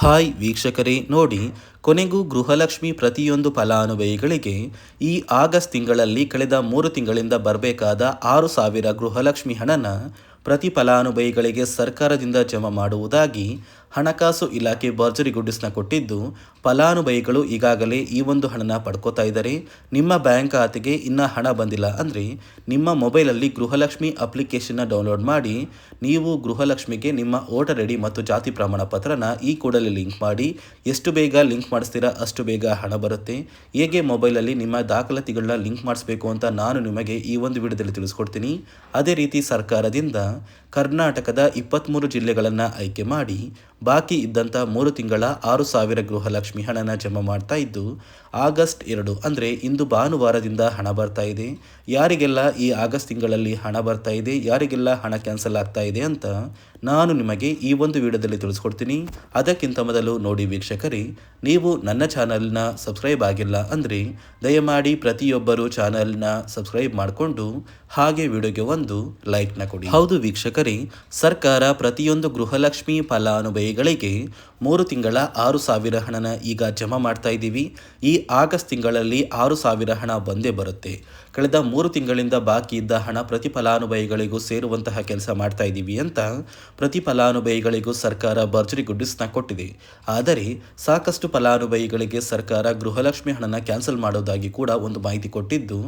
Hi ವೀಕ್ಷಕರೇ ನೋಡಿ, ಕೊನೆಗೂ ಗೃಹಲಕ್ಷ್ಮಿ ಪ್ರತಿಯೊಂದು ಫಲಾನುಭವಿಗಳಿಗೆ ಈ ಆಗಸ್ಟ್ ತಿಂಗಳಲ್ಲಿ ಕಳೆದ 3 ತಿಂಗಳಿಂದ ಬರಬೇಕಾದ 6,000 ಗೃಹಲಕ್ಷ್ಮಿ ಹಣನ ಪ್ರತಿ ಫಲಾನುಭವಿಗಳಿಗೆ ಸರ್ಕಾರದಿಂದ ಜಮಾ ಮಾಡುವುದಾಗಿ ಹಣಕಾಸು ಇಲಾಖೆ ಭರ್ಜರಿ ಗುಡ್ಡಿಸ್ನ ಕೊಟ್ಟಿದ್ದು, ಫಲಾನುಭವಿಗಳು ಈಗಾಗಲೇ ಈ ಒಂದು ಹಣನ ಪಡ್ಕೋತಾ ಇದ್ದಾರೆ. ನಿಮ್ಮ ಬ್ಯಾಂಕ್ ಖಾತೆಗೆ ಇನ್ನೂ ಹಣ ಬಂದಿಲ್ಲ ಅಂದರೆ ನಿಮ್ಮ ಮೊಬೈಲಲ್ಲಿ ಗೃಹಲಕ್ಷ್ಮಿ ಅಪ್ಲಿಕೇಶನ್ನ ಡೌನ್ಲೋಡ್ ಮಾಡಿ ನೀವು ಗೃಹಲಕ್ಷ್ಮಿಗೆ ನಿಮ್ಮ ವೋಟರ್ ಐ ಡಿ ಮತ್ತು ಜಾತಿ ಪ್ರಮಾಣ ಪತ್ರನ ಈ ಕೂಡಲೇ ಲಿಂಕ್ ಮಾಡಿ. ಎಷ್ಟು ಬೇಗ ಲಿಂಕ್ ಮಾಡಿಸ್ತೀರಾ ಅಷ್ಟು ಬೇಗ ಹಣ ಬರುತ್ತೆ. ಹೇಗೆ ಮೊಬೈಲಲ್ಲಿ ನಿಮ್ಮ ದಾಖಲಾತಿಗಳನ್ನ ಲಿಂಕ್ ಮಾಡಿಸ್ಬೇಕು ಅಂತ ನಾನು ನಿಮಗೆ ಈ ಒಂದು ವಿಡಿಯೋದಲ್ಲಿ ತಿಳಿಸ್ಕೊಡ್ತೀನಿ. ಅದೇ ರೀತಿ ಸರ್ಕಾರದಿಂದ ಕರ್ನಾಟಕದ 23 ಜಿಲ್ಲೆಗಳನ್ನು ಆಯ್ಕೆ ಮಾಡಿ ಬಾಕಿ ಇದ್ದಂಥ 3 ತಿಂಗಳ 6,000 ಗೃಹಲಕ್ಷ್ಮಿ ಹಣನ ಜಮಾ ಮಾಡ್ತಾ ಇದ್ದು, ಆಗಸ್ಟ್ 2 ಅಂದರೆ ಇಂದು ಭಾನುವಾರದಿಂದ ಹಣ ಬರ್ತಾ ಇದೆ. ಯಾರಿಗೆಲ್ಲ ಈ ಆಗಸ್ಟ್ ತಿಂಗಳಲ್ಲಿ ಹಣ ಬರ್ತಾ ಇದೆ, ಯಾರಿಗೆಲ್ಲ ಹಣ ಕ್ಯಾನ್ಸಲ್ ಆಗ್ತಾ ಇದೆ ಅಂತ ನಾನು ನಿಮಗೆ ಈ ಒಂದು ವಿಡಿಯೋದಲ್ಲಿ ತಿಳಿಸ್ಕೊಡ್ತೀನಿ. ಅದಕ್ಕಿಂತ ಮೊದಲು ನೋಡಿ ವೀಕ್ಷಕರೇ, ನೀವು ನನ್ನ ಚಾನಲ್ನ ಸಬ್ಸ್ಕ್ರೈಬ್ ಆಗಿಲ್ಲ ಅಂದರೆ ದಯಮಾಡಿ ಪ್ರತಿಯೊಬ್ಬರು ಚಾನಲ್ನ ಸಬ್ಸ್ಕ್ರೈಬ್ ಮಾಡಿಕೊಂಡು ಹಾಗೆ ವಿಡಿಯೋಗೆ ಒಂದು ಲೈಕ್ನ ಕೊಡಿ. ಹೌದು ವೀಕ್ಷಕರೇ, ಸರ್ಕಾರ ಪ್ರತಿಯೊಂದು ಗೃಹಲಕ್ಷ್ಮಿ ಫಲಾನುಭವಿಗಳಿಗೆ 3 ತಿಂಗಳ 6,000 ಹಣನ ಈಗ ಜಮಾ ಮಾಡ್ತಾ ಇದ್ದೀವಿ. ಈ ಆಗಸ್ಟ್ ತಿಂಗಳಲ್ಲಿ 6,000 ಹಣ ಬಂದೇ ಬರುತ್ತೆ. ಕಳೆದ 3 ತಿಂಗಳಿಂದ ಬಾಕಿ ಇದ್ದ ಹಣ ಪ್ರತಿ ಫಲಾನುಭವಿಗಳಿಗೂ ಸೇರುವಂತಹ ಕೆಲಸ ಮಾಡ್ತಾ ಇದ್ದೀವಿ ಅಂತ ಪ್ರತಿ ಫಲಾನುಭವಿಗಳಿಗೂ ಸರ್ಕಾರ ಭರ್ಜರಿ ಗುಡ್ಡಿಸ್ನ ಕೊಟ್ಟಿದೆ. ಆದರೆ ಸಾಕಷ್ಟು ಫಲಾನುಭವಿಗಳಿಗೆ ಸರ್ಕಾರ ಗೃಹಲಕ್ಷ್ಮಿ ಹಣನ ಕ್ಯಾನ್ಸಲ್ ಮಾಡೋದಾಗಿ ಕೂಡ ಒಂದು ಮಾಹಿತಿ ಕೊಟ್ಟಿದ್ದು,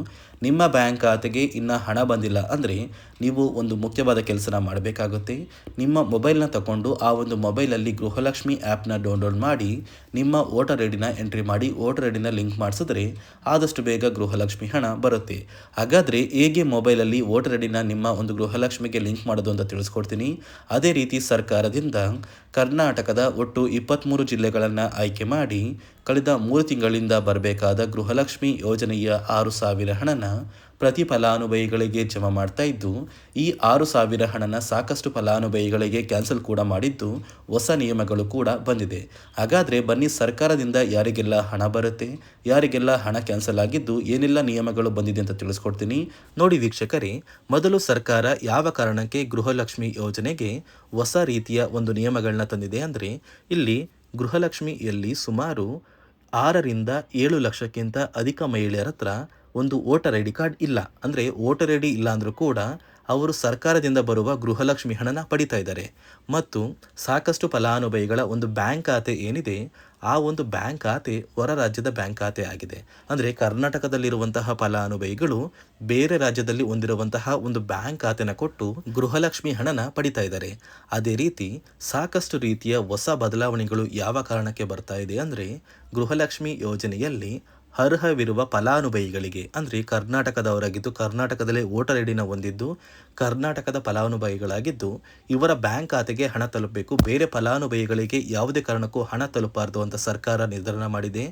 ನಿಮ್ಮ ಬ್ಯಾಂಕ್ ಖಾತೆಗೆ ಇನ್ನೂ ಹಣ ಬಂದಿಲ್ಲ ಅಂದರೆ ನೀವು ಒಂದು ಮುಖ್ಯವಾದ ಕೆಲಸನ ಮಾಡಬೇಕಾಗುತ್ತೆ. ನಿಮ್ಮ ಮೊಬೈಲ್ನ ತಗೊಂಡು ಆ ಒಂದು ಮೊಬೈಲಲ್ಲಿ ಗೃಹಲಕ್ಷ್ಮಿ ಆ್ಯಪ್ನ ಡೌನ್ಲೋಡ್ ಮಾಡಿ ನಿಮ್ಮ ವೋಟರ್ ಐ ಡಿನ ಎಂಟ್ರಿ ಮಾಡಿ ವೋಟರ್ ಐ ಡಿನ ಲಿಂಕ್ ಮಾಡಿಸಿದ್ರೆ ಆದಷ್ಟು ಬೇಗ ಗೃಹಲಕ್ಷ್ಮಿ ಹಣ ಬರುತ್ತೆ. ಹಾಗಾದರೆ ಹೇಗೆ ಮೊಬೈಲಲ್ಲಿ ವೋಟರ್ ಐ ಡಿನ ನಿಮ್ಮ ಒಂದು ಗೃಹಲಕ್ಷ್ಮಿಗೆ ಲಿಂಕ್ ಮಾಡೋದು ಅಂತ ತಿಳಿಸ್ಕೊಡ್ತೀನಿ. ಅದೇ ರೀತಿ ಸರ್ಕಾರದಿಂದ ಕರ್ನಾಟಕದ ಒಟ್ಟು 23 ಜಿಲ್ಲೆಗಳನ್ನು ಆಯ್ಕೆ ಮಾಡಿ ಕಳೆದ 3 ತಿಂಗಳಿಂದ ಬರಬೇಕಾದ ಗೃಹಲಕ್ಷ್ಮಿ ಯೋಜನೆಯ 6,000 ಹಣನ ಪ್ರತಿ ಫಲಾನುಭವಿಗಳಿಗೆ ಜಮಾ ಮಾಡ್ತಾ ಇದ್ದು, ಈ 6,000 ಹಣನ ಸಾಕಷ್ಟು ಫಲಾನುಭವಿಗಳಿಗೆ ಕ್ಯಾನ್ಸಲ್ ಕೂಡ ಮಾಡಿದ್ದು, ಹೊಸ ನಿಯಮಗಳು ಕೂಡ ಬಂದಿದೆ. ಹಾಗಾದರೆ ಬನ್ನಿ, ಸರ್ಕಾರದಿಂದ ಯಾರಿಗೆಲ್ಲ ಹಣ ಬರುತ್ತೆ, ಯಾರಿಗೆಲ್ಲ ಹಣ ಕ್ಯಾನ್ಸಲ್ ಆಗಿದ್ದು, ಏನೆಲ್ಲ ನಿಯಮಗಳು ಬಂದಿದೆ ಅಂತ ತಿಳಿಸ್ಕೊಡ್ತೀನಿ. ನೋಡಿ ವೀಕ್ಷಕರೇ, ಮೊದಲು ಸರ್ಕಾರ ಯಾವ ಕಾರಣಕ್ಕೆ ಗೃಹಲಕ್ಷ್ಮಿ ಯೋಜನೆಗೆ ಹೊಸ ರೀತಿಯ ಒಂದು ನಿಯಮಗಳನ್ನ ತಂದಿದೆ ಅಂದರೆ, ಇಲ್ಲಿ ಗೃಹಲಕ್ಷ್ಮಿಯಲ್ಲಿ ಸುಮಾರು 6ರಿಂದ 7 ಲಕ್ಷಕ್ಕಿಂತ ಅಧಿಕ ಮಹಿಳೆಯರ ಹತ್ರ ಒಂದು ವೋಟರ್ ಐ ಡಿ ಕಾರ್ಡ್ ಇಲ್ಲ. ಅಂದರೆ ವೋಟರ್ ಐ ಡಿ ಇಲ್ಲ ಅಂದರೂ ಕೂಡ ಅವರು ಸರ್ಕಾರದಿಂದ ಬರುವ ಗೃಹಲಕ್ಷ್ಮಿ ಹಣನ ಪಡಿತಾ ಇದ್ದಾರೆ. ಮತ್ತು ಸಾಕಷ್ಟು ಫಲಾನುಭವಿಗಳ ಒಂದು ಬ್ಯಾಂಕ್ ಖಾತೆ ಏನಿದೆ, ಆ ಒಂದು ಬ್ಯಾಂಕ್ ಖಾತೆ ಹೊರ ರಾಜ್ಯದ ಬ್ಯಾಂಕ್ ಖಾತೆ ಆಗಿದೆ. ಅಂದರೆ ಕರ್ನಾಟಕದಲ್ಲಿರುವಂತಹ ಫಲಾನುಭವಿಗಳು ಬೇರೆ ರಾಜ್ಯದಲ್ಲಿ ಹೊಂದಿರುವಂತಹ ಒಂದು ಬ್ಯಾಂಕ್ ಖಾತೆನ ಕೊಟ್ಟು ಗೃಹಲಕ್ಷ್ಮಿ ಹಣನ ಪಡಿತಾ ಇದ್ದಾರೆ. ಅದೇ ರೀತಿ ಸಾಕಷ್ಟು ರೀತಿಯ ಹೊಸ ಬದಲಾವಣೆಗಳು ಯಾವ ಕಾರಣಕ್ಕೆ ಬರ್ತಾ ಇದೆ ಅಂದರೆ, ಗೃಹಲಕ್ಷ್ಮಿ ಯೋಜನೆಯಲ್ಲಿ ಅರ್ಹವಿರುವ ಫಲಾನುಭವಿಗಳಿಗೆ ಅಂದರೆ ಕರ್ನಾಟಕದವರಾಗಿದ್ದು ಕರ್ನಾಟಕದಲ್ಲೇ ವೋಟರ್ ಐ ಡಿನ ಹೊಂದಿದ್ದು ಕರ್ನಾಟಕದ ಫಲಾನುಭವಿಗಳಾಗಿದ್ದು ಇವರ ಬ್ಯಾಂಕ್ ಖಾತೆಗೆ ಹಣ ತಲುಪಬೇಕು. ಬೇರೆ ಫಲಾನುಭವಿಗಳಿಗೆ ಯಾವುದೇ ಕಾರಣಕ್ಕೂ ಹಣ ತಲುಪಬಾರದು ಅಂತ ಸರ್ಕಾರ ನಿರ್ಧಾರ ಮಾಡಿದೆ.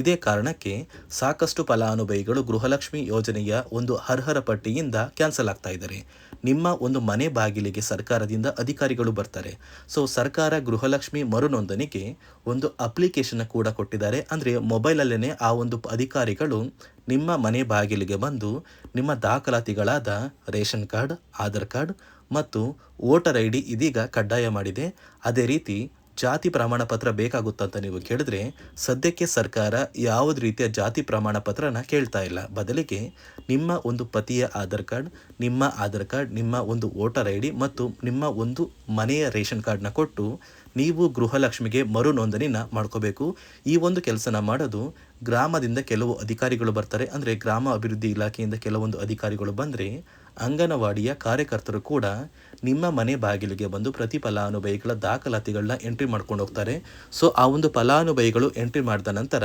ಇದೇ ಕಾರಣಕ್ಕೆ ಸಾಕಷ್ಟು ಫಲಾನುಭವಿಗಳು ಗೃಹಲಕ್ಷ್ಮಿ ಯೋಜನೆಯ ಒಂದು ಅರ್ಹರ ಪಟ್ಟಿಯಿಂದ ಕ್ಯಾನ್ಸಲ್ ಆಗ್ತಾ ಇದ್ದಾರೆ. ನಿಮ್ಮ ಒಂದು ಮನೆ ಬಾಗಿಲಿಗೆ ಸರ್ಕಾರದಿಂದ ಅಧಿಕಾರಿಗಳು ಬರ್ತಾರೆ. ಸೊ ಸರ್ಕಾರ ಗೃಹಲಕ್ಷ್ಮಿ ಮರುನೋಂದಣಿಗೆ ಒಂದು ಅಪ್ಲಿಕೇಶನ್ ಕೂಡ ಕೊಟ್ಟಿದ್ದಾರೆ. ಅಂದರೆ ಮೊಬೈಲಲ್ಲೇ ಆ ಒಂದು ಅಧಿಕಾರಿಗಳು ನಿಮ್ಮ ಮನೆ ಬಾಗಿಲಿಗೆ ಬಂದು ನಿಮ್ಮ ದಾಖಲಾತಿಗಳಾದ ರೇಷನ್ ಕಾರ್ಡ್, ಆಧಾರ್ ಕಾರ್ಡ್ ಮತ್ತು ವೋಟರ್ ಐ ಡಿ ಇದೀಗ ಕಡ್ಡಾಯ ಮಾಡಿದೆ. ಅದೇ ರೀತಿ ಜಾತಿ ಪ್ರಮಾಣ ಪತ್ರ ಬೇಕಾಗುತ್ತಂತ ನೀವು ಕೇಳಿದ್ರೆ ಸದ್ಯಕ್ಕೆ ಸರ್ಕಾರ ಯಾವುದೇ ರೀತಿಯ ಜಾತಿ ಪ್ರಮಾಣ ಪತ್ರನ ಕೇಳ್ತಾ ಇಲ್ಲ. ಬದಲಿಗೆ ನಿಮ್ಮ ಒಂದು ಪತಿಯ ಆಧಾರ್ ಕಾರ್ಡ್, ನಿಮ್ಮ ಒಂದು ವೋಟರ್ ಐ ಡಿ ಮತ್ತು ನಿಮ್ಮ ಒಂದು ಮನೆಯ ರೇಷನ್ ಕಾರ್ಡ್ನ ಕೊಟ್ಟು ನೀವು ಗೃಹಲಕ್ಷ್ಮಿಗೆ ಮರು ನೋಂದಣಿನ ಮಾಡ್ಕೋಬೇಕು. ಈ ಒಂದು ಕೆಲಸನ ಮಾಡೋದು ಗ್ರಾಮದಿಂದ ಕೆಲವು ಅಧಿಕಾರಿಗಳು ಬರ್ತಾರೆ. ಅಂದರೆ ಗ್ರಾಮ ಅಭಿವೃದ್ಧಿ ಇಲಾಖೆಯಿಂದ ಕೆಲವೊಂದು ಅಧಿಕಾರಿಗಳು ಬಂದರೆ ಅಂಗನವಾಡಿಯ ಕಾರ್ಯಕರ್ತರು ಕೂಡ ನಿಮ್ಮ ಮನೆ ಬಾಗಿಲಿಗೆ ಬಂದು ಪ್ರತಿ ಫಲಾನುಭವಿಗಳ ದಾಖಲಾತಿಗಳನ್ನ ಎಂಟ್ರಿ ಮಾಡ್ಕೊಂಡು ಹೋಗ್ತಾರೆ. ಸೊ ಆ ಒಂದು ಫಲಾನುಭವಿಗಳು ಎಂಟ್ರಿ ಮಾಡಿದ ನಂತರ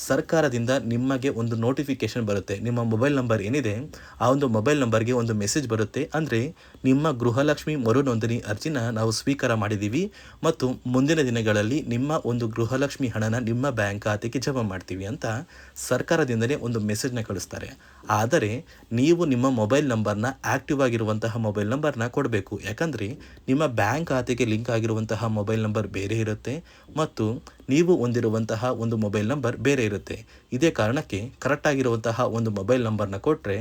ಸರ್ಕಾರದಿಂದ ನಿಮಗೆ ಒಂದು ನೋಟಿಫಿಕೇಶನ್ ಬರುತ್ತೆ. ನಿಮ್ಮ ಮೊಬೈಲ್ ನಂಬರ್ ಏನಿದೆ ಆ ಒಂದು ಮೊಬೈಲ್ ನಂಬರ್ಗೆ ಒಂದು ಮೆಸೇಜ್ ಬರುತ್ತೆ. ಅಂದರೆ ನಿಮ್ಮ ಗೃಹಲಕ್ಷ್ಮಿ ಮರು ನೋಂದಣಿ ಅರ್ಜಿನ ನಾವು ಸ್ವೀಕಾರ ಮಾಡಿದ್ದೀವಿ ಮತ್ತು ಮುಂದಿನ ದಿನಗಳಲ್ಲಿ ನಿಮ್ಮ ಒಂದು ಗೃಹಲಕ್ಷ್ಮಿ ಹಣನ ನಿಮ್ಮ ಬ್ಯಾಂಕ್ ಖಾತೆಗೆ ಜಮಾ ಮಾಡ್ತೀವಿ ಅಂತ ಸರ್ಕಾರದಿಂದಲೇ ಒಂದು ಮೆಸೇಜ್ನ ಕಳಿಸ್ತಾರೆ. ಆದರೆ ನೀವು ನಿಮ್ಮ ಮೊಬೈಲ್ ನಂಬರ್ನ ಆಕ್ಟಿವ್ ಆಗಿರುವಂತಹ ಮೊಬೈಲ್ ನಂಬರ್ನ ಕೊಡಬೇಕು. ಯಾಕಂದರೆ ನಿಮ್ಮ ಬ್ಯಾಂಕ್ ಖಾತೆಗೆ ಲಿಂಕ್ ಆಗಿರುವಂತಹ ಮೊಬೈಲ್ ನಂಬರ್ ಬೇರೆ ಇರುತ್ತೆ ಮತ್ತು ನೀವು ಹೊಂದಿರುವಂತಹ ಒಂದು ಮೊಬೈಲ್ ನಂಬರ್ ಬೇರೆ ಇರುತ್ತೆ. ಇದೇ ಕಾರಣಕ್ಕೆ ಕರೆಕ್ಟಾಗಿರುವಂತಹ ಒಂದು ಮೊಬೈಲ್ ನಂಬರ್ನ ಕೊಟ್ಟರೆ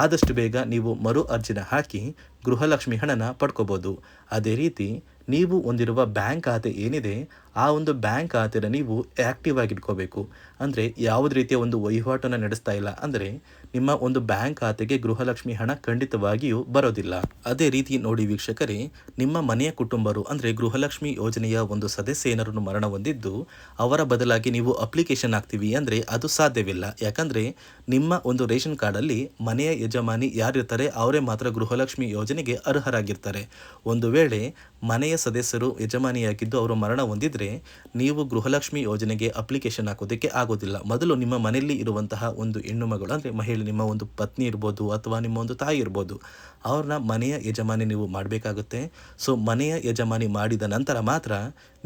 ಆದಷ್ಟು ಬೇಗ ನೀವು ಮರು ಅರ್ಜಿನ ಹಾಕಿ ಗೃಹಲಕ್ಷ್ಮಿ ಹಣನ ಪಡ್ಕೋಬೋದು. ಅದೇ ರೀತಿ ನೀವು ಹೊಂದಿರುವ ಬ್ಯಾಂಕ್ ಖಾತೆ ಏನಿದೆ ಆ ಒಂದು ಬ್ಯಾಂಕ್ ಖಾತೆನ ನೀವು ಆ್ಯಕ್ಟಿವ್ ಆಗಿ ಇಟ್ಕೋಬೇಕು. ಅಂದರೆ ಯಾವುದೇ ರೀತಿಯ ಒಂದು ವಹಿವಾಟನ್ನು ನಡೆಸ್ತಾ ಇಲ್ಲ ಅಂದರೆ ನಿಮ್ಮ ಒಂದು ಬ್ಯಾಂಕ್ ಖಾತೆಗೆ ಗೃಹಲಕ್ಷ್ಮಿ ಹಣ ಖಂಡಿತವಾಗಿಯೂ ಬರೋದಿಲ್ಲ. ಅದೇ ರೀತಿ ನೋಡಿ ವೀಕ್ಷಕರೇ, ನಿಮ್ಮ ಮನೆಯ ಕುಟುಂಬರು ಅಂದರೆ ಗೃಹಲಕ್ಷ್ಮಿ ಯೋಜನೆಯ ಒಂದು ಸದಸ್ಯ ಏನಾರು ಮರಣ ಹೊಂದಿದ್ದು ಅವರ ಬದಲಾಗಿ ನೀವು ಅಪ್ಲಿಕೇಶನ್ ಹಾಕ್ತೀವಿ ಅಂದರೆ ಅದು ಸಾಧ್ಯವಿಲ್ಲ. ಯಾಕಂದರೆ ನಿಮ್ಮ ಒಂದು ರೇಷನ್ ಕಾರ್ಡಲ್ಲಿ ಮನೆಯ ಯಜಮಾನಿ ಯಾರಿರ್ತಾರೆ ಅವರೇ ಮಾತ್ರ ಗೃಹಲಕ್ಷ್ಮಿ ಯೋಜನೆಗೆ ಅರ್ಹರಾಗಿರ್ತಾರೆ. ಒಂದು ವೇಳೆ ಮನೆಯ ಸದಸ್ಯರು ಯಜಮಾನಿಯಾಗಿದ್ದು ಅವರು ಮರಣ ಹೊಂದಿದ್ರೆ ನೀವು ಗೃಹಲಕ್ಷ್ಮಿ ಯೋಜನೆಗೆ ಅಪ್ಲಿಕೇಶನ್ ಹಾಕೋದಕ್ಕೆ ಆಗೋದಿಲ್ಲ. ಮೊದಲು ನಿಮ್ಮ ಮನೆಯಲ್ಲಿ ಇರುವಂತಹ ಒಂದು ಹೆಣ್ಣು ಮಗಳು ಅಂದರೆ ಮಹಿಳೆ, ನಿಮ್ಮ ಒಂದು ಪತ್ನಿ ಇರ್ಬೋದು ಅಥವಾ ನಿಮ್ಮ ಒಂದು ತಾಯಿ ಇರ್ಬೋದು, ಅವ್ರನ್ನ ಮನೆಯ ಯಜಮಾನಿ ನೀವು ಮಾಡಬೇಕಾಗುತ್ತೆ. ಸೊ ಮನೆಯ ಯಜಮಾನಿ ಮಾಡಿದ ನಂತರ ಮಾತ್ರ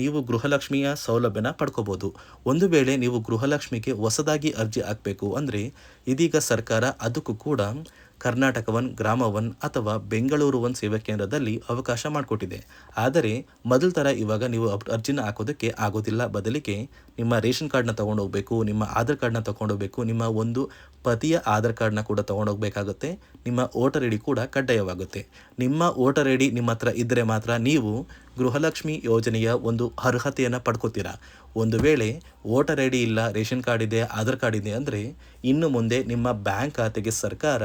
ನೀವು ಗೃಹಲಕ್ಷ್ಮಿಯ ಸೌಲಭ್ಯನ ಪಡ್ಕೋಬೋದು. ಒಂದು ವೇಳೆ ನೀವು ಗೃಹಲಕ್ಷ್ಮಿಗೆ ಹೊಸದಾಗಿ ಅರ್ಜಿ ಹಾಕಬೇಕು ಅಂದರೆ ಇದೀಗ ಸರ್ಕಾರ ಅದಕ್ಕೂ ಕೂಡ ಕರ್ನಾಟಕ ಒನ್, ಗ್ರಾಮ ಒನ್ ಅಥವಾ ಬೆಂಗಳೂರು ಒನ್ ಸೇವಾ ಕೇಂದ್ರದಲ್ಲಿ ಅವಕಾಶ ಮಾಡಿಕೊಟ್ಟಿದೆ. ಆದರೆ ಮೊದಲ ಥರ ಇವಾಗ ನೀವು ಅರ್ಜಿನ ಹಾಕೋದಕ್ಕೆ ಆಗೋದಿಲ್ಲ. ಬದಲಿಗೆ ನಿಮ್ಮ ರೇಷನ್ ಕಾರ್ಡ್ನ ತೊಗೊಂಡೋಗ್ಬೇಕು, ನಿಮ್ಮ ಆಧಾರ್ ಕಾರ್ಡ್ನ ತೊಗೊಂಡೋಗ್ಬೇಕು, ನಿಮ್ಮ ಒಂದು ಪತಿಯ ಆಧಾರ್ ಕಾರ್ಡ್ನ ಕೂಡ ತೊಗೊಂಡೋಗ್ಬೇಕಾಗುತ್ತೆ. ನಿಮ್ಮ ವೋಟರ್ ಐ ಡಿ ಕೂಡ ಕಡ್ಡಾಯವಾಗುತ್ತೆ. ನಿಮ್ಮ ವೋಟರ್ ಐ ಡಿ ನಿಮ್ಮ ಹತ್ರ ಇದ್ದರೆ ಮಾತ್ರ ನೀವು ಗೃಹಲಕ್ಷ್ಮಿ ಯೋಜನೆಯ ಒಂದು ಅರ್ಹತೆಯನ್ನು ಪಡ್ಕೋತೀರಾ. ಒಂದು ವೇಳೆ ವೋಟರ್ ಐ ಡಿ ಇಲ್ಲ, ರೇಷನ್ ಕಾರ್ಡ್ ಇದೆ, ಆಧಾರ್ ಕಾರ್ಡ್ ಇದೆ ಅಂದರೆ ಇನ್ನು ಮುಂದೆ ನಿಮ್ಮ ಬ್ಯಾಂಕ್ ಖಾತೆಗೆ ಸರ್ಕಾರ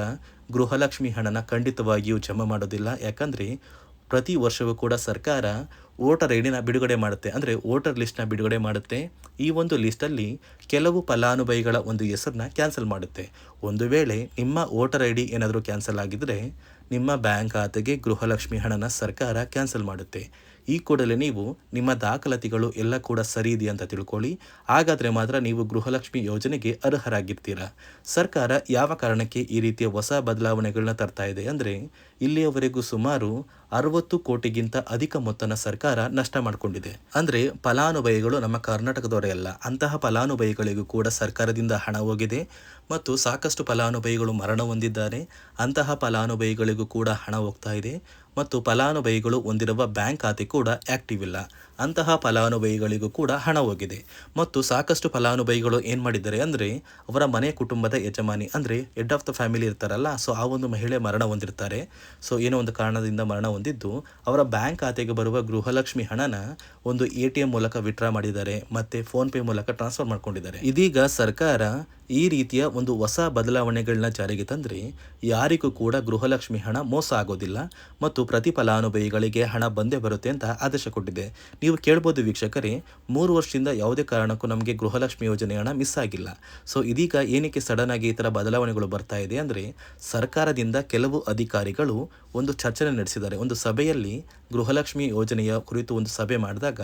ಗೃಹಲಕ್ಷ್ಮಿ ಹಣನ ಖಂಡಿತವಾಗಿಯೂ ಜಮಾ ಮಾಡೋದಿಲ್ಲ. ಯಾಕಂದರೆ ಪ್ರತಿ ವರ್ಷವೂ ಕೂಡ ಸರ್ಕಾರ ವೋಟರ್ ಐ ಡಿನ ಬಿಡುಗಡೆ ಮಾಡುತ್ತೆ, ಅಂದರೆ ವೋಟರ್ ಲಿಸ್ಟ್ನ ಬಿಡುಗಡೆ ಮಾಡುತ್ತೆ. ಈ ಒಂದು ಲಿಸ್ಟಲ್ಲಿ ಕೆಲವು ಫಲಾನುಭವಿಗಳ ಒಂದು ಹೆಸರನ್ನ ಕ್ಯಾನ್ಸಲ್ ಮಾಡುತ್ತೆ. ಒಂದು ವೇಳೆ ನಿಮ್ಮ ವೋಟರ್ ಐ ಡಿ ಏನಾದರೂ ಕ್ಯಾನ್ಸಲ್ ಆಗಿದ್ದರೆ ನಿಮ್ಮ ಬ್ಯಾಂಕ್ ಖಾತೆಗೆ ಗೃಹಲಕ್ಷ್ಮಿ ಹಣನ ಸರ್ಕಾರ ಕ್ಯಾನ್ಸಲ್ ಮಾಡುತ್ತೆ. ಈ ಕೂಡಲೇ ನೀವು ನಿಮ್ಮ ದಾಖಲಾತಿಗಳು ಎಲ್ಲ ಕೂಡ ಸರಿ ಇದೆ ಅಂತ ತಿಳ್ಕೊಳ್ಳಿ. ಹಾಗಾದರೆ ಮಾತ್ರ ನೀವು ಗೃಹಲಕ್ಷ್ಮಿ ಯೋಜನೆಗೆ ಅರ್ಹರಾಗಿರ್ತೀರಾ. ಸರ್ಕಾರ ಯಾವ ಕಾರಣಕ್ಕೆ ಈ ರೀತಿಯ ಹೊಸ ಬದಲಾವಣೆಗಳನ್ನ ತರ್ತಾ ಇದೆ ಅಂದರೆ ಇಲ್ಲಿಯವರೆಗೂ ಸುಮಾರು 60 ಕೋಟಿಗಿಂತ ಅಧಿಕ ಮೊತ್ತನ ಸರ್ಕಾರ ನಷ್ಟ ಮಾಡಿಕೊಂಡಿದೆ. ಅಂದರೆ ಫಲಾನುಭವಿಗಳು ನಮ್ಮ ಕರ್ನಾಟಕದವರೇ ಅಲ್ಲ, ಅಂತಹ ಫಲಾನುಭವಿಗಳಿಗೂ ಕೂಡ ಸರ್ಕಾರದಿಂದ ಹಣ ಹೋಗಿದೆ ಮತ್ತು ಸಾಕಷ್ಟು ಫಲಾನುಭವಿಗಳು ಮರಣ ಹೊಂದಿದ್ದಾರೆ. ಅಂತಹ ಫಲಾನುಭವಿಗಳಿಗೂ ಕೂಡ ಹಣ ಹೋಗ್ತಾ ಇದೆ ಮತ್ತು ಫಲಾನುಭವಿಗಳು ಹೊಂದಿರುವ ಬ್ಯಾಂಕ್ ಖಾತೆ ಕೂಡ ಆ್ಯಕ್ಟಿವ್ ಇಲ್ಲ. ಅಂತಹ ಫಲಾನುಭವಿಗಳಿಗೂ ಕೂಡ ಹಣ ಹೋಗಿದೆ ಮತ್ತು ಸಾಕಷ್ಟು ಫಲಾನುಭವಿಗಳು ಏನು ಮಾಡಿದ್ದಾರೆ ಅಂದರೆ ಅವರ ಮನೆ ಕುಟುಂಬದ ಯಜಮಾನಿ ಅಂದರೆ ಹೆಡ್ ಆಫ್ ದ ಫ್ಯಾಮಿಲಿ ಇರ್ತಾರಲ್ಲ, ಸೊ ಆ ಒಂದು ಮಹಿಳೆ ಮರಣ ಹೊಂದಿರ್ತಾರೆ. ಸೊ ಏನೋ ಒಂದು ಕಾರಣದಿಂದ ಮರಣ ಹೊಂದಿದ್ದು ಅವರ ಬ್ಯಾಂಕ್ ಖಾತೆಗೆ ಬರುವ ಗೃಹಲಕ್ಷ್ಮಿ ಹಣನ ಒಂದು ATM ಮೂಲಕ ವಿತ್ಡ್ರಾ ಮಾಡಿದ್ದಾರೆ ಮತ್ತು ಫೋನ್ಪೇ ಮೂಲಕ ಟ್ರಾನ್ಸ್ಫರ್ ಮಾಡ್ಕೊಂಡಿದ್ದಾರೆ. ಇದೀಗ ಸರ್ಕಾರ ಈ ರೀತಿಯ ಒಂದು ಹೊಸ ಬದಲಾವಣೆಗಳನ್ನ ಜಾರಿಗೆ ತಂದರೆ ಯಾರಿಗೂ ಕೂಡ ಗೃಹಲಕ್ಷ್ಮಿ ಹಣ ಮೋಸ ಆಗೋದಿಲ್ಲ ಮತ್ತು ಪ್ರತಿ ಫಲಾನುಭವಿಗಳಿಗೆ ಹಣ ಬಂದೇ ಬರುತ್ತೆ ಅಂತ ಆದೇಶ ಕೊಟ್ಟಿದೆ. ನೀವು ಕೇಳ್ಬೋದು ವೀಕ್ಷಕರೇ, 3 ವರ್ಷದಿಂದ ಯಾವುದೇ ಕಾರಣಕ್ಕೂ ನಮಗೆ ಗೃಹಲಕ್ಷ್ಮಿ ಯೋಜನೆ ಹಣ ಮಿಸ್ ಆಗಿಲ್ಲ. ಸೊ ಇದೀಗ ಏನಕ್ಕೆ ಸಡನ್ ಆಗಿ ಈ ಥರ ಬದಲಾವಣೆಗಳು ಬರ್ತಾ ಇದೆ ಅಂದರೆ ಸರ್ಕಾರದಿಂದ ಕೆಲವು ಅಧಿಕಾರಿಗಳು ಒಂದು ಚರ್ಚೆ ನಡೆಸಿದ್ದಾರೆ. ಒಂದು ಸಭೆಯಲ್ಲಿ ಗೃಹಲಕ್ಷ್ಮಿ ಯೋಜನೆಯ ಕುರಿತು ಒಂದು ಸಭೆ ಮಾಡಿದಾಗ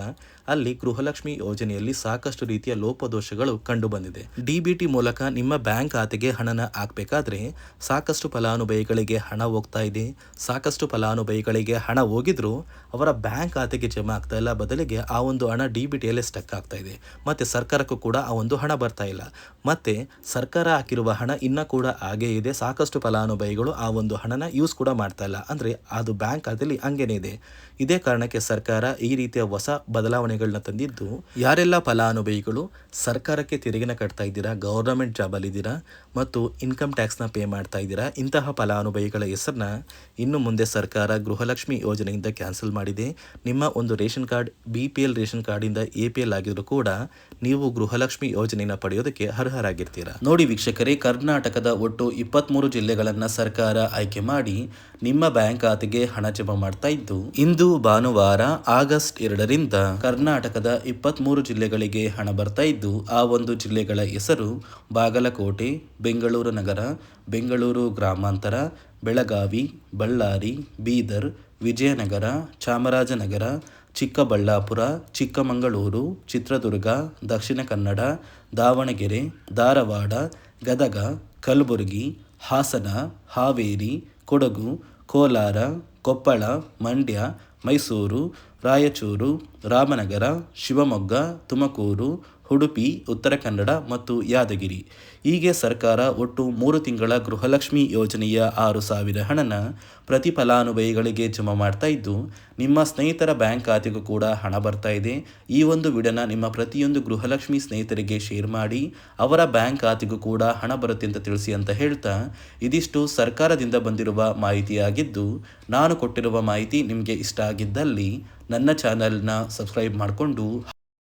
ಅಲ್ಲಿ ಗೃಹಲಕ್ಷ್ಮಿ ಯೋಜನೆಯಲ್ಲಿ ಸಾಕಷ್ಟು ರೀತಿಯ ಲೋಪದೋಷಗಳು ಕಂಡು ಬಂದಿದೆ. DBT ಮೂಲಕ ನಿಮ್ಮ ಬ್ಯಾಂಕ್ ಖಾತೆಗೆ ಹಣನ ಹಾಕಬೇಕಾದ್ರೆ ಸಾಕಷ್ಟು ಫಲಾನುಭವಿಗಳಿಗೆ ಹಣ ಹೋಗ್ತಾ ಇದೆ. ಸಾಕಷ್ಟು ಫಲಾನುಭವಿಗಳಿಗೆ ಹಣ ಹೋಗಿದ್ರು ಅವರ ಬ್ಯಾಂಕ್ ಖಾತೆಗೆ ಜಮಾ ಆಗ್ತಾ ಇಲ್ಲ, ಬದಲಿಗೆ ಆ ಒಂದು ಹಣ DBTಯಲ್ಲೇ ಸ್ಟಕ್ ಆಗ್ತಾ ಇದೆ. ಮತ್ತು ಸರ್ಕಾರಕ್ಕೂ ಕೂಡ ಆ ಒಂದು ಹಣ ಬರ್ತಾ ಇಲ್ಲ. ಮತ್ತು ಸರ್ಕಾರ ಹಾಕಿರುವ ಹಣ ಇನ್ನೂ ಕೂಡ ಹಾಗೇ ಇದೆ. ಸಾಕಷ್ಟು ಫಲಾನುಭವಿಗಳು ಆ ಒಂದು ಹಣನ ಯೂಸ್ ಕೂಡ ಮಾಡ್ತಾ ಇಲ್ಲ, ಅಂದರೆ ಅದು ಬ್ಯಾಂಕ್ ಖಾತೆಯಲ್ಲಿ ಹಂಗೇನೆ ಇದೆ. ಇದೇ ಕಾರಣಕ್ಕೆ ಸರ್ಕಾರ ಈ ರೀತಿಯ ಹೊಸ ಬದಲಾವಣೆಗಳನ್ನ ತಂದಿದ್ದು, ಯಾರೆಲ್ಲ ಫಲಾನುಭವಿಗಳು ಸರ್ಕಾರಕ್ಕೆ ತೆರಿಗೆನ ಕಟ್ತಾ ಇದ್ದೀರಾ, ಗೌರ್ನಮೆಂಟ್ ಜಾಬಲ್ಲಿದ್ದೀರಾ ಮತ್ತು ಇನ್ಕಮ್ ಟ್ಯಾಕ್ಸ್ನ ಪೇ ಮಾಡ್ತಾ ಇದ್ದೀರಾ, ಇಂತಹ ಫಲಾನುಭವಿಗಳ ಹೆಸರನ್ನ ಇನ್ನು ಮುಂದೆ ಸರ್ಕಾರ ಗೃಹಲಕ್ಷ್ಮಿ ಯೋಜನೆಯಿಂದ ಕ್ಯಾನ್ಸಲ್ ಮಾಡಿದೆ. ನಿಮ್ಮ ಒಂದು ರೇಷನ್ ಕಾರ್ಡ್ BPL ರೇಷನ್ ಕಾರ್ಡಿಂದ APL ಆಗಿದ್ರು ಕೂಡ ನೀವು ಗೃಹಲಕ್ಷ್ಮಿ ಯೋಜನೆಯನ್ನು ಪಡೆಯೋದಕ್ಕೆ ಅರ್ಹರಾಗಿರ್ತೀರಾ. ನೋಡಿ ವೀಕ್ಷಕರೇ, ಕರ್ನಾಟಕದ ಒಟ್ಟು 23 ಜಿಲ್ಲೆಗಳನ್ನು ಸರ್ಕಾರ ಆಯ್ಕೆ ಮಾಡಿ ನಿಮ್ಮ ಬ್ಯಾಂಕ್ ಖಾತೆಗೆ ಹಣ ಜಮಾ ಮಾಡ್ತಾ ಇದ್ದು, ಇಂದು ಭಾನುವಾರ ಆಗಸ್ಟ್ 2ರಿಂದ ಕರ್ನಾಟಕದ 23 ಜಿಲ್ಲೆಗಳಿಗೆ ಹಣ ಬರ್ತಾ ಇದ್ದು, ಆ ಒಂದು ಜಿಲ್ಲೆಗಳ ಹೆಸರು ಬಾಗಲಕೋಟೆ, ಬೆಂಗಳೂರು ನಗರ, ಬೆಂಗಳೂರು ಗ್ರಾಮಾಂತರ, ಬೆಳಗಾವಿ, ಬಳ್ಳಾರಿ, ಬೀದರ್, ವಿಜಯನಗರ, ಚಾಮರಾಜನಗರ, ಚಿಕ್ಕಬಳ್ಳಾಪುರ, ಚಿಕ್ಕಮಗಳೂರು, ಚಿತ್ರದುರ್ಗ, ದಕ್ಷಿಣ ಕನ್ನಡ, ದಾವಣಗೆರೆ, ಧಾರವಾಡ, ಗದಗ, ಕಲಬುರಗಿ, ಹಾಸನ, ಹಾವೇರಿ, ಕೊಡಗು, ಕೋಲಾರ, ಕೊಪ್ಪಳ, ಮಂಡ್ಯ, ಮೈಸೂರು, ರಾಯಚೂರು, ರಾಮನಗರ, ಶಿವಮೊಗ್ಗ, ತುಮಕೂರು, ಉಡುಪಿ, ಉತ್ತರ ಕನ್ನಡ ಮತ್ತು ಯಾದಗಿರಿ. ಹೀಗೆ ಸರ್ಕಾರ ಒಟ್ಟು 3 ತಿಂಗಳ ಗೃಹಲಕ್ಷ್ಮಿ ಯೋಜನೆಯ 6,000 ಹಣನ ಪ್ರತಿ ಫಲಾನುಭವಿಗಳಿಗೆ ಜಮಾ ಮಾಡ್ತಾ ಇದ್ದು, ನಿಮ್ಮ ಸ್ನೇಹಿತರ ಬ್ಯಾಂಕ್ ಖಾತೆಗೂ ಕೂಡ ಹಣ ಬರ್ತಾ ಇದೆ. ಈ ಒಂದು ವಿಡಿಯೋನ ನಿಮ್ಮ ಪ್ರತಿಯೊಂದು ಗೃಹಲಕ್ಷ್ಮಿ ಸ್ನೇಹಿತರಿಗೆ ಶೇರ್ ಮಾಡಿ, ಅವರ ಬ್ಯಾಂಕ್ ಖಾತೆಗೂ ಕೂಡ ಹಣ ಬರುತ್ತೆ ಅಂತ ತಿಳಿಸಿ ಅಂತ ಹೇಳ್ತಾ, ಇದಿಷ್ಟು ಸರ್ಕಾರದಿಂದ ಬಂದಿರುವ ಮಾಹಿತಿಯಾಗಿದ್ದು, ನಾನು ಕೊಟ್ಟಿರುವ ಮಾಹಿತಿ ನಿಮಗೆ ಇಷ್ಟ ಆಗಿದ್ದಲ್ಲಿ ನನ್ನ ಚಾನಲ್ನ ಸಬ್ಸ್ಕ್ರೈಬ್ ಮಾಡಿಕೊಂಡು